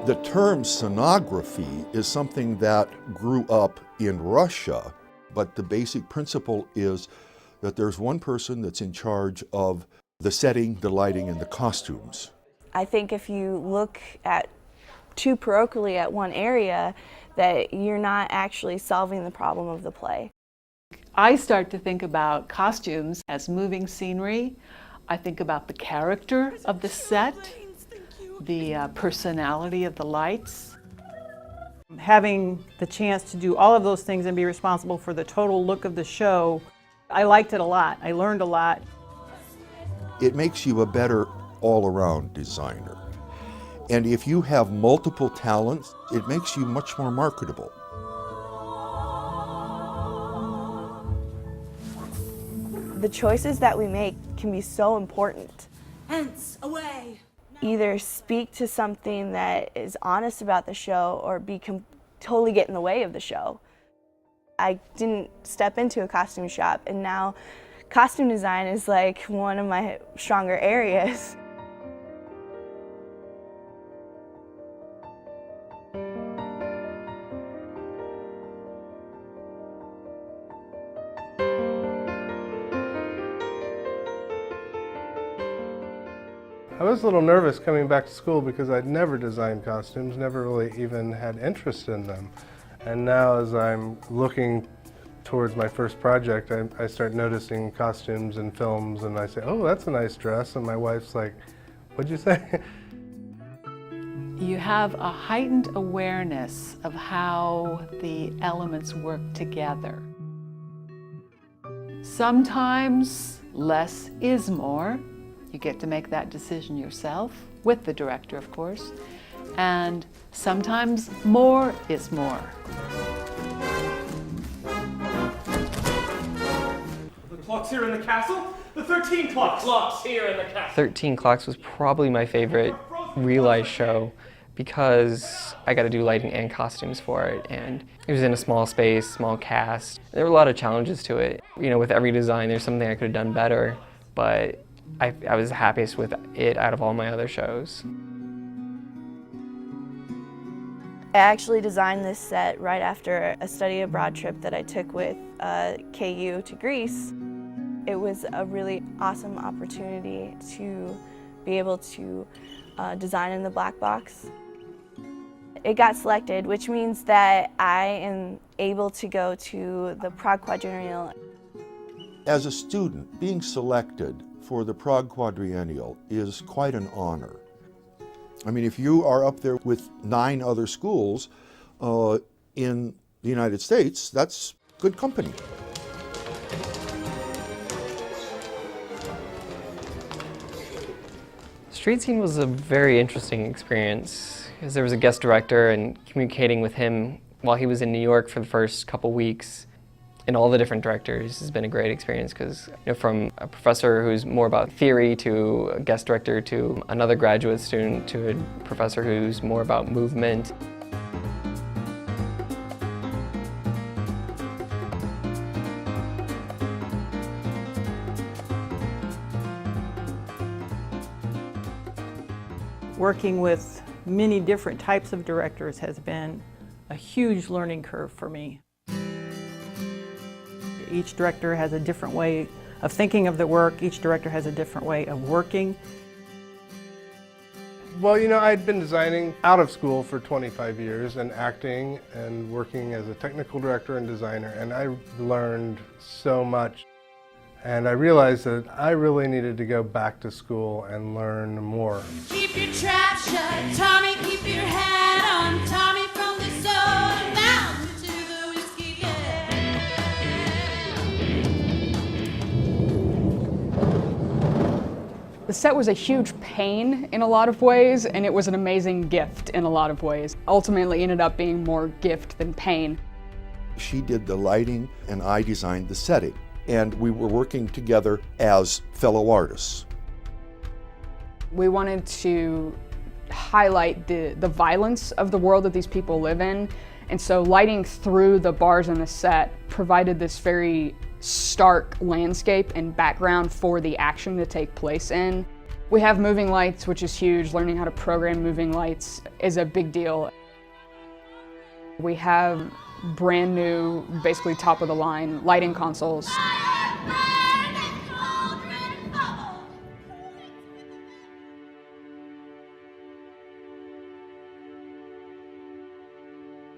The term scenography is something that grew up in Russia, but the basic principle is that there's one person that's in charge of the setting, the lighting, and the costumes. I think if you look at too parochially at one area, that you're not actually solving the problem of the play. I start to think about costumes as moving scenery. I think about the character of the set, the personality of the lights. Having the chance to do all of those things and be responsible for the total look of the show, I liked it a lot. I learned a lot. It makes you a better all-around designer. And if you have multiple talents, it makes you much more marketable. The choices that we make can be so important. Hence, away! Either speak to something that is honest about the show or totally get in the way of the show. I didn't step into a costume shop, and now costume design is like one of my stronger areas. I was a little nervous coming back to school because I'd never designed costumes, never really even had interest in them. And now as I'm looking towards my first project, I start noticing costumes and films, and I say, oh, that's a nice dress, and my wife's like, what'd you say? You have a heightened awareness of how the elements work together. Sometimes less is more. You get to make that decision yourself, with the director, of course. And sometimes more is more. The clock's here in the castle. The 13 clock's here in the castle. 13 Clocks was probably my favorite realized show because I got to do lighting and costumes for it, and it was in a small space, small cast. There were a lot of challenges to it. You know, with every design, there's something I could have done better, but I was happiest with it out of all my other shows. I actually designed this set right after a study abroad trip that I took with KU to Greece. It was a really awesome opportunity to be able to design in the black box. It got selected, which means that I am able to go to the Prague Quadrennial. As a student, being selected for the Prague Quadrennial is quite an honor. I mean, if you are up there with 9 other schools in the United States, that's good company. Street Scene was a very interesting experience because there was a guest director, and communicating with him while he was in New York for the first couple weeks and all the different directors has been a great experience because, you know, from a professor who's more about theory to a guest director to another graduate student to a professor who's more about movement. Working with many different types of directors has been a huge learning curve for me. Each director has a different way of thinking of the work. Each director has a different way of working. Well, you know, I'd been designing out of school for 25 years and acting and working as a technical director and designer, and I learned so much. And I realized that I really needed to go back to school and learn more. Keep your trap shut, Tommy, keep your hat on, Tommy, from the soda down to the whiskey, yeah. The set was a huge pain in a lot of ways, and it was an amazing gift in a lot of ways. Ultimately ended up being more gift than pain. She did the lighting and I designed the setting, and we were working together as fellow artists. We wanted to highlight the violence of the world that these people live in, and so lighting through the bars in the set provided this very stark landscape and background for the action to take place in. We have moving lights, which is huge. Learning how to program moving lights is a big deal. We have brand new, basically top of the line lighting consoles.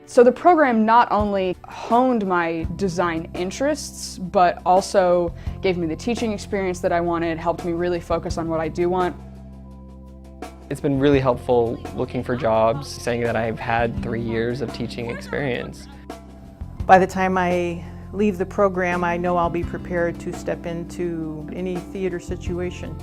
So the program not only honed my design interests, but also gave me the teaching experience that I wanted, helped me really focus on what I do want. It's been really helpful looking for jobs, saying that I've had 3 years of teaching experience. By the time I leave the program, I know I'll be prepared to step into any theater situation.